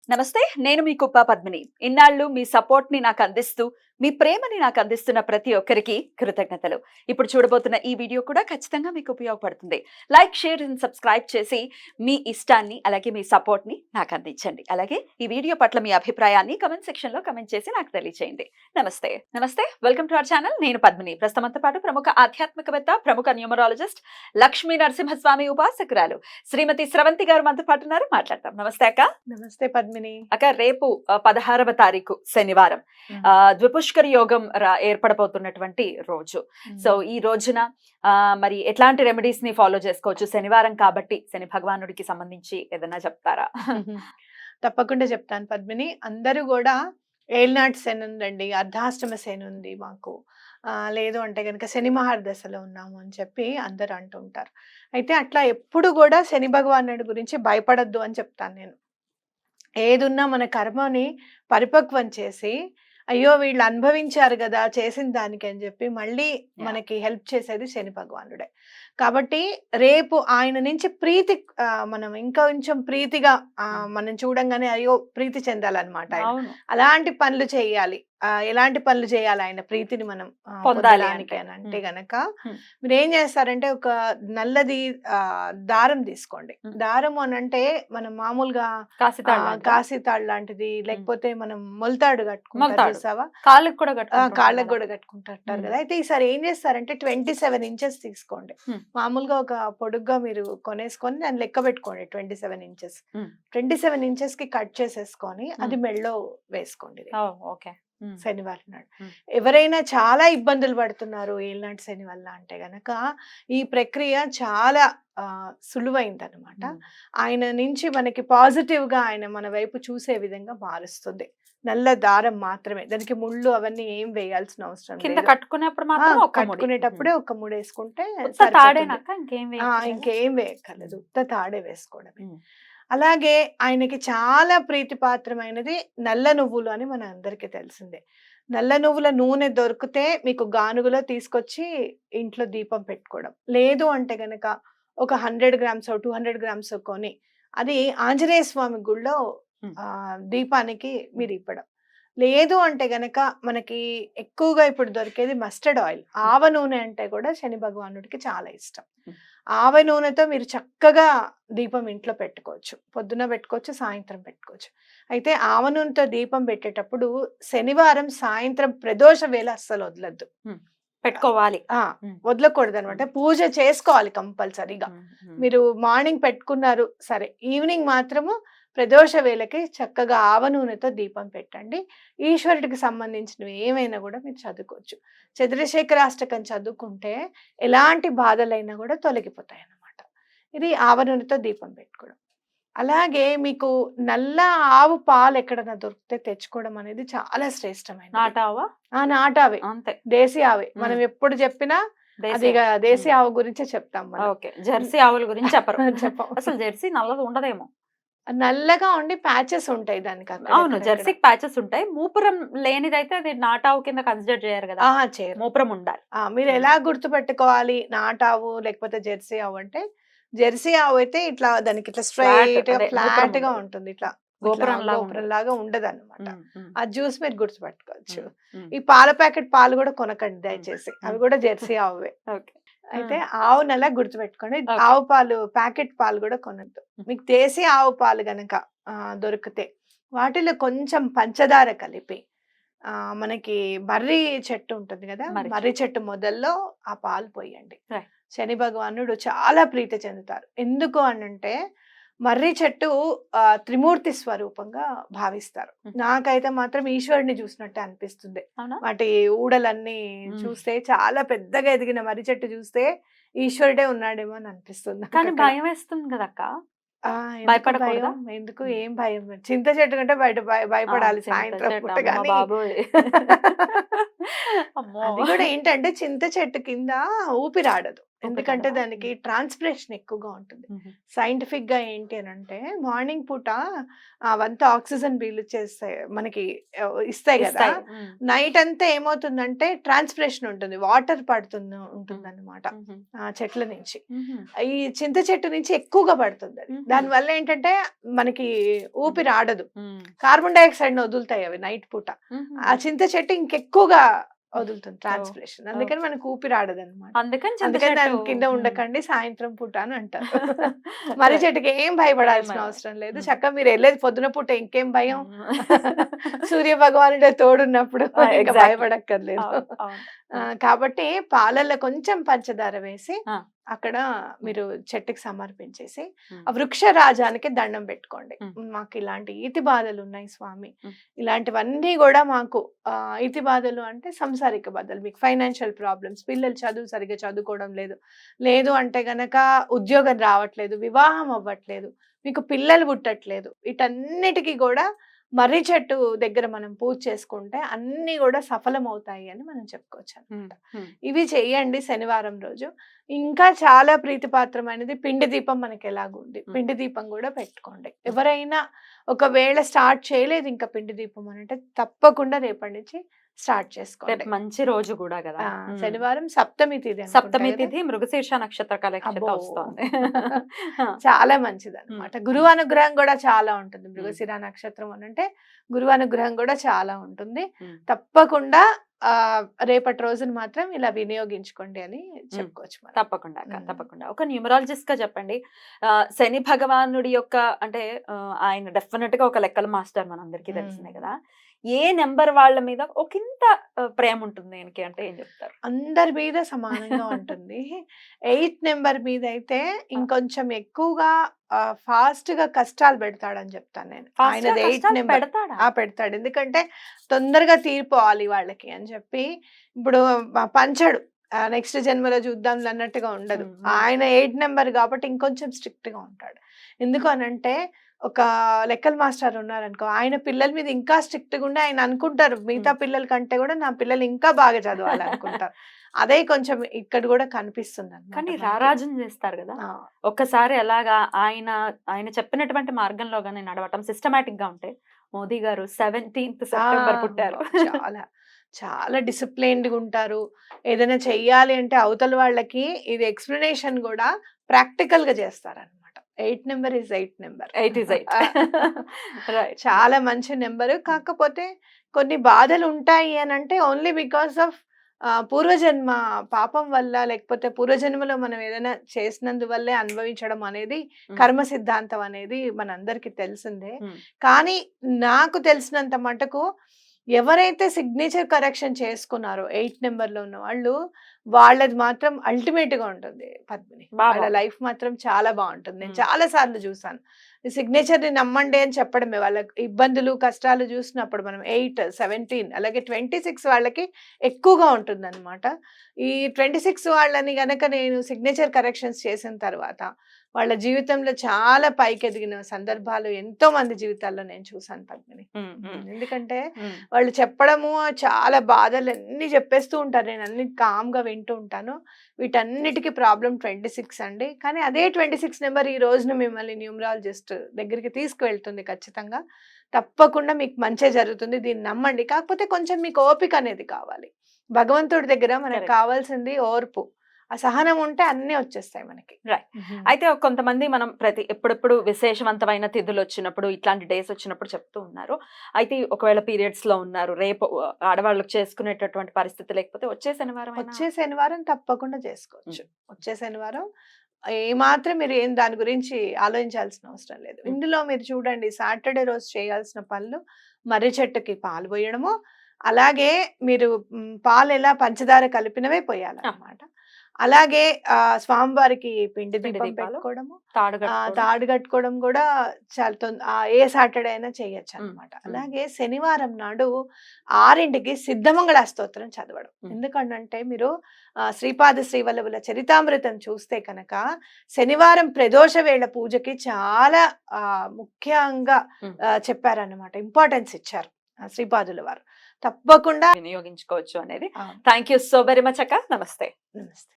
నమస్తే, నేను మీ కుప్ప పద్మిని. ఇన్నాళ్ళు మీ సపోర్ట్‌ని నాకందిస్తూ, మీ ప్రేమని నాకందిస్తున్న ప్రతి ఒక్కరికి కృతజ్ఞతలు. ఇప్పుడు చూడబోతున్న ఈ వీడియో కూడా ఖచ్చితంగా మీకు ఉపయోగపడుతుంది. లైక్, షేర్ అండ్ సబ్స్క్రైబ్ చేసి మీ ఇష్టాన్ని అలాగే మీ సపోర్ట్‌ని నాకందించండి. అలాగే ఈ వీడియో పట్ల మీ అభిప్రాయాన్ని కామెంట్ సెక్షన్‌లో కామెంట్ చేసి నాకు తెలియజేయండి. నమస్తే. నమస్తే. Welcome to our channel. నేను పద్మిని. ప్రస్తుతంతో పాటు ప్రముఖ ఆధ్యాత్మికవేత్త, ప్రముఖ న్యూమరాలజిస్ట్, లక్ష్మీ నరసింహస్వామి ఉపాసకురాలు శ్రీమతి స్రవంతి గారు మనతో పాటు ఉన్నారు. మాట్లాడతాం. నమస్తే అక్క. నమస్తే పద్మిని. అక్క, రేపు 16వ తారీఖు శనివారం ద్విపుష్కర యోగం ఏర్పడబోతున్నటువంటి రోజు. సో ఈ రోజున మరి ఎట్లాంటి రెమెడీస్ ని ఫాలో చేసుకోవచ్చు? శనివారం కాబట్టి శని భగవానుడికి సంబంధించి ఏదైనా చెప్తారా? తప్పకుండా చెప్తాను పద్మిని. అందరూ కూడా ఏళ్నాటి శని ఉందండి, అర్ధాష్టమ శని ఉంది మాకు, లేదు అంటే కనుక శని మహర్దశలో ఉన్నాము అని చెప్పి అందరూ అంటుంటారు. అయితే అట్లా ఎప్పుడు కూడా శని భగవానుడి గురించి భయపడద్దు అని చెప్తాను నేను. ఏదున్నా మన కర్మని పరిపక్వం చేసి, అయ్యో వీళ్ళు అనుభవించారు కదా చేసిన దానికి అని చెప్పి మళ్ళీ మనకి హెల్ప్ చేసేది శని భగవానుడే. కాబట్టి రేపు ఆయన నుంచి ప్రీతి, మనం ఇంకా కొంచెం ప్రీతిగా మనం చూడంగానే అయ్యో ప్రీతి చెందాలన్నమాట. అలాంటి పనులు చేయాలి. ఎలాంటి పనులు చేయాలి ఆయన ప్రీతిని మనం పొందడానికి అని అంటే గనక మీరు ఏం చేస్తారంటే, ఒక నల్లది దారం తీసుకోండి. దారం అని అంటే మనం మామూలుగా కాశీతాడు లాంటిది, లేకపోతే మనం మొలతాడు కట్టుకుంటారు చూసావా, కాళ్ళకు కూడా కట్టుకుంటారు కదా. అయితే ఈసారి ఏం చేస్తారంటే 27 ఇంచెస్ తీసుకోండి. మామూలుగా ఒక పొడుగ్గా మీరు కొనేసుకొని దాన్ని లెక్క పెట్టుకోండి. 27 ఇంచెస్ 27 ఇంచెస్ కి కట్ చేసేసుకొని అది మెళ్ళో వేసుకోండి శనివారం నాడు. ఎవరైనా చాలా ఇబ్బందులు పడుతున్నారు ఏళ్ళనాటి శని వల్ల అంటే గనక ఈ ప్రక్రియ చాలా సులువైందనమాట. ఆయన నుంచి మనకి పాజిటివ్ గా ఆయన మన వైపు చూసే విధంగా మారుస్తుంది. నల్ల దారం మాత్రమే, దానికి ముళ్ళు అవన్నీ ఏం వేయాల్సిన అవసరం లేదు. కట్టుకునేటప్పుడే ఒక ముడి వేసుకుంటే ఇంకేం వేయక్కర్లేదు, ఉత్త తాడే వేసుకోవడమే. అలాగే ఆయనకి చాలా ప్రీతిపాత్రమైనది నల్ల నువ్వులు అని మన అందరికీ తెలిసిందే. నల్ల నువ్వుల నూనె దొరికితే మీకు గానుగులో తీసుకొచ్చి ఇంట్లో దీపం పెట్టుకోవడం, లేదు అంటే గనక ఒక 100 గ్రామ్స్ 200 గ్రామ్స్ కొని అది ఆంజనేయ స్వామి గుళ్ళో దీపానికి మీరు ఇవ్వడం. లేదు అంటే గనక మనకి ఎక్కువగా ఇప్పుడు దొరికేది మస్టర్డ్ ఆయిల్, ఆవ నూనె అంటే కూడా శని భగవానుడికి చాలా ఇష్టం. ఆవ నూనెతో మీరు చక్కగా దీపం ఇంట్లో పెట్టుకోవచ్చు. పొద్దున పెట్టుకోవచ్చు, సాయంత్రం పెట్టుకోవచ్చు. అయితే ఆవ నూనెతో దీపం పెట్టేటప్పుడు శనివారం సాయంత్రం ప్రదోష వేళ అస్సలు వదలద్దు, పెట్టుకోవాలి, వదలకూడదు అనమాట. పూజ చేసుకోవాలి కంపల్సరీగా. మీరు మార్నింగ్ పెట్టుకున్నారు సరే, ఈవినింగ్ మాత్రము ప్రదోష వేళకి చక్కగా ఆవ నూనెతో దీపం పెట్టండి. ఈశ్వరుడికి సంబంధించినవి ఏమైనా కూడా మీరు చదువుకోవచ్చు. చంద్రశేఖరాష్టకం చదువుకుంటే ఎలాంటి బాధలైనా కూడా తొలగిపోతాయి అన్నమాట. ఇది ఆవ నూనెతో దీపం పెట్టుకోవడం. అలాగే మీకు నల్ల ఆవు పాలు ఎక్కడన్నా దొరికితే తెచ్చుకోవడం అనేది చాలా శ్రేష్టమైన. నాటావే, దేశీ ఆవే. మనం ఎప్పుడు చెప్పినా అది దేశీ ఆవు గురించే చెప్తాం. జెర్సీ ఆవుల గురించి చెప్పరు. అసలు జెర్సీ నల్లది ఉండదేమో, నల్లగా ఉండి ప్యాచెస్ ఉంటాయి దానికి. అవును, జెర్సీకి ప్యాచెస్ ఉంటాయి. మూపురం లేనిదైతే అది నాటావు కింద కన్సిడర్ చేయరు కదా. మూపురం ఉండాలి. మీరు ఎలా గుర్తుపెట్టుకోవాలి నాటావు లేకపోతే జెర్సీ ఆవు అంటే, జెర్సీ ఆవు అయితే ఇట్లా దానికి ఇట్లా స్ట్రైట్ గా ఫ్లాట్ గా ఉంటుంది, ఇట్లా గోపురం లాగా ఉండదు అనమాట. ఆ జ్యూస్ మీరు గుర్తుపెట్టుకోవచ్చు. ఈ పాల ప్యాకెట్ పాలు కూడా కొనకండి దయచేసి, అవి కూడా జెర్సీ ఆవువే. అయితే ఆవు నెల గుర్తుపెట్టుకోండి. ఆవు పాలు ప్యాకెట్ పాలు కూడా కొనద్దు. మీకు దేశీ ఆవు పాలు గనక దొరికితే వాటిలో కొంచెం పంచదార కలిపి, మనకి మర్రి చెట్టు ఉంటుంది కదా, మర్రి చెట్టు మొదల్లో ఆ పాలు పోయండి. శని భగవానుడు చాలా ప్రీతి చెందుతారు. ఎందుకు అనంటే మర్రి చెట్టు త్రిమూర్తి స్వరూపంగా భావిస్తారు. నాకైతే మాత్రం ఈశ్వరుని చూసినట్టే అనిపిస్తుంది. వాటి ఊడలన్నీ చూస్తే చాలా పెద్దగా ఎదిగిన మర్రి చెట్టు చూస్తే ఈశ్వరుడే ఉన్నాడేమో అని అనిపిస్తుంది. కానీ భయం వేస్తుంది కదక్క. భయపడకూడదు. ఎందుకు, ఏం భయం? చింత చెట్టు కంటే భయపడాలి సాయంత్రం పూట. కానీ అది కూడా ఏంటంటే చింత చెట్టు కింద ఊపిరాడదు. ఎందుకంటే కదా? దానికి ట్రాన్స్పిరేషన్ ఎక్కువగా ఉంటుంది. సైంటిఫిక్ గా ఏంటి అని అంటే మార్నింగ్ పూట అవంతా ఆక్సిజన్ పీల్చేస్తాయి మనకి, ఇస్తాయి కదా. ఇస్తాయి. నైట్ అంతా ఏమవుతుందంటే ట్రాన్స్పిరేషన్ ఉంటుంది, వాటర్ పడుతుంది ఉంటుంది అనమాట చెట్ల నుంచి. ఈ చింత చెట్టు నుంచి ఎక్కువగా పడుతుంది అది. దాని వల్ల ఏంటంటే మనకి ఊపిరి ఆడదు, కార్బన్ డైఆక్సైడ్ ని వదులుతాయి అవి నైట్ పూట. ఆ చింత చెట్టు ఇంకెక్కువగా వదులుతుంది ట్రాన్స్పిరేషన్, అందుకని మనకు ఊపిరి ఆడదు అనమాట. అందుకని దాని కింద ఉండకండి సాయంత్రం పూట అని అంటారు. మర్రి చెట్టుకి ఏం భయపడాల్సిన అవసరం లేదు, చక్కగా మీరు వెళ్ళేది పొద్దున పూట, ఇంకేం భయం. సూర్య భగవానుడే తోడున్నప్పుడు ఇంకా భయపడక్కర్లేదు. కాబట్టి పాలల్లో కొంచెం పంచదార వేసి అక్కడ మీరు చెట్టుకి సమర్పించేసి ఆ వృక్ష రాజానికి దండం పెట్టుకోండి. మాకు ఇలాంటి ఈతి బాధలు ఉన్నాయి స్వామి, ఇలాంటివన్నీ కూడా మాకు ఈతి బాధలు అంటే సంసారిక బాధలు, మీకు ఫైనాన్షియల్ ప్రాబ్లమ్స్, పిల్లలు చదువు సరిగ్గా చదువుకోవడం లేదు, లేదు అంటే గనక ఉద్యోగం రావట్లేదు, వివాహం అవ్వట్లేదు, మీకు పిల్లలు పుట్టట్లేదు, వీటన్నిటికీ కూడా మర్రి చెట్టు దగ్గర మనం పూజ చేసుకుంటే అన్ని కూడా సఫలం అవుతాయి అని మనం చెప్పుకోవచ్చు అనమాట. ఇవి చెయ్యండి శనివారం రోజు. ఇంకా చాలా ప్రీతిపాత్రమైనది పిండి దీపం, మనకి ఎలాగుంది పిండి దీపం కూడా పెట్టుకోండి. ఎవరైనా ఒకవేళ స్టార్ట్ చేయలేదు ఇంకా పిండి దీపం అని అంటే తప్పకుండా రేపటి నుంచి స్టార్ట్ చేసుకోండి. మంచి రోజు కూడా కదా, శనివారం సప్తమి తిథి, సప్తమి తిథి మృగశీర్ష నక్షత్ర కలక్షిత వస్తుంది. చాలా మంచిది అనమాట. గురువు అనుగ్రహం కూడా చాలా ఉంటుంది. మృగశిర నక్షత్రం అని అంటే గురువు అనుగ్రహం కూడా చాలా ఉంటుంది. తప్పకుండా రేపటి రోజున మాత్రం ఇలా వినియోగించుకోండి అని చెప్పుకోవచ్చు. తప్పకుండా తప్పకుండా. ఒక న్యూమరాలజిస్ట్ గా చెప్పండి, శని భగవానుడి యొక్క అంటే ఆయన డెఫినెట్ గా ఒక లెక్కల మాస్టర్ మనందరికీ తెలిసిందే కదా, ఏ నెంబర్ వాళ్ళ మీద ఒకంత ప్రేమ ఉంటుంది ఆయనకి అంటే ఏం చెప్తారు? అందరి మీద సమానంగా ఉంటుంది. 8 నెంబర్ మీద అయితే ఇంకొంచెం ఎక్కువగా ఫాస్ట్ గా కష్టాలు పెడతాడని చెప్తాను నేను. ఆయనది 8 నెంబర్ పెడతాడు, ఎందుకంటే తొందరగా తీరిపోవాలి వాళ్ళకి అని చెప్పి. ఇప్పుడు పంచడు, నెక్స్ట్ జన్మలో చూద్దాం అన్నట్టుగా ఉండదు. ఆయన 8 నెంబర్ కాబట్టి ఇంకొంచెం స్ట్రిక్ట్ గా ఉంటాడు. ఎందుకు అనంటే ఒక లెక్కల మాస్టర్ ఉన్నారనుకో, ఆయన పిల్లల మీద ఇంకా స్ట్రిక్ట్ గా ఉండి ఆయన అనుకుంటారు మిగతా పిల్లల కంటే కూడా నా పిల్లలు ఇంకా బాగా చదవాలి అనుకుంటారు. అదే కొంచెం ఇక్కడ కూడా కనిపిస్తుంది అన్నమాట. కానీ రారాజం చేస్తారు కదా, ఒక్కసారి ఎలాగా ఆయన చెప్పినటువంటి మార్గంలో గానీ నడవటం సిస్టమాటిక్ గా ఉంటే, మోదీ గారు 17th సెప్టెంబర్ పుట్టారు. చాలా చాలా డిసిప్లైన్డ్ గా ఉంటారు. ఏదైనా చెయ్యాలి అంటే అవతల వాళ్ళకి ఇది ఎక్స్ప్లెనేషన్ కూడా ప్రాక్టికల్ గా చేస్తారన్నమాట. 8 నెంబర్ ఇస్ 8 నెంబర్, 8 is 8. చాలా మంచి నెంబరు. కాకపోతే కొన్ని బాధలు ఉంటాయి అని అంటే ఓన్లీ బికాస్ ఆఫ్ పూర్వజన్మ పాపం వల్ల, లేకపోతే పూర్వజన్మలో మనం ఏదైనా చేసినందువల్లే అనుభవించడం అనేది కర్మ సిద్ధాంతం అనేది మనందరికీ తెలిసిందే. కానీ నాకు తెలిసినంత మటుకు ఎవరైతే సిగ్నేచర్ కరెక్షన్ చేసుకున్నారో 8 నెంబర్ లో ఉన్న వాళ్ళు, వాళ్ళది మాత్రం అల్టిమేట్ గా ఉంటుంది పద్మిని. వాళ్ళ లైఫ్ మాత్రం చాలా బాగుంటుంది. నేను చాలా సార్లు చూసాను. సిగ్నేచర్ ని నమ్మండి అని చెప్పడమే, వాళ్ళ ఇబ్బందులు కష్టాలు చూసినప్పుడు మనం 8, 17 అలాగే 26 వాళ్ళకి ఎక్కువగా ఉంటుంది అనమాట. ఈ 26 వాళ్ళని గనక నేను సిగ్నేచర్ కరెక్షన్స్ చేసిన తర్వాత వాళ్ళ జీవితంలో చాలా పైకి ఎదిగిన సందర్భాలు ఎంతో మంది జీవితాల్లో నేను చూసాను పద్మిని. ఎందుకంటే వాళ్ళు చెప్పడము చాలా బాధలు అన్ని చెప్పేస్తూ ఉంటారు, నేను అన్ని కామ్ గా వింటూ ఉంటాను. వీటన్నిటికీ ప్రాబ్లం 26 అండి. కానీ అదే 26 నెంబర్ ఈ రోజున మిమ్మల్ని న్యూమరాలజిస్ట్ దగ్గరికి తీసుకువెళ్తుంది. ఖచ్చితంగా తప్పకుండా మీకు మంచి జరుగుతుంది, దీన్ని నమ్మండి. కాకపోతే కొంచెం మీకు ఓపిక అనేది కావాలి. భగవంతుడి దగ్గర మనకు కావాల్సింది ఓర్పు, ఆ సహనం ఉంటే అన్ని వచ్చేస్తాయి మనకి. రైట్. అయితే కొంతమంది మనం ఎప్పుడెప్పుడు విశేషవంతమైన తిథులు వచ్చినప్పుడు, ఇట్లాంటి డేస్ వచ్చినప్పుడు చెప్తూ ఉన్నారు. అయితే ఒకవేళ పీరియడ్స్ లో ఉన్నారు, రేపు ఆడవాళ్ళకి చేసుకునేటటువంటి పరిస్థితి లేకపోతే వచ్చే శనివారం తప్పకుండా చేసుకోవచ్చు. వచ్చే శనివారం ఏమాత్రం మీరు దాని గురించి ఆలోచించాల్సిన అవసరం లేదు. ఇందులో మీరు చూడండి, సాటర్డే రోజు చేయాల్సిన పనులు మర్రి చెట్టుకి పాలు పోయడము, అలాగే మీరు పాలు ఎలా పంచదార కలిపినవే పోయాలన్నమాట. అలాగే స్వామివారికి పిండి దీపం పెట్టుకోవడము, తాడు కట్టుకోవడం కూడా చాలా ఏ సాటర్డే అయినా చేయొచ్చు అనమాట. అలాగే శనివారం నాడు 6ంటికి సిద్ధమంగళ స్తోత్రం చదవడం. ఎందుకంటే మీరు శ్రీపాద శ్రీవల్లభుల చరితామృతం చూస్తే కనుక శనివారం ప్రదోష వేళ పూజకి చాలా ముఖ్యంగా చెప్పారన్నమాట, ఇంపార్టెన్స్ ఇచ్చారు శ్రీపాదుల వారు. తప్పకుండా వినియోగించుకోవచ్చు అనేది. Thank you so very much అక్క. నమస్తే. నమస్తే.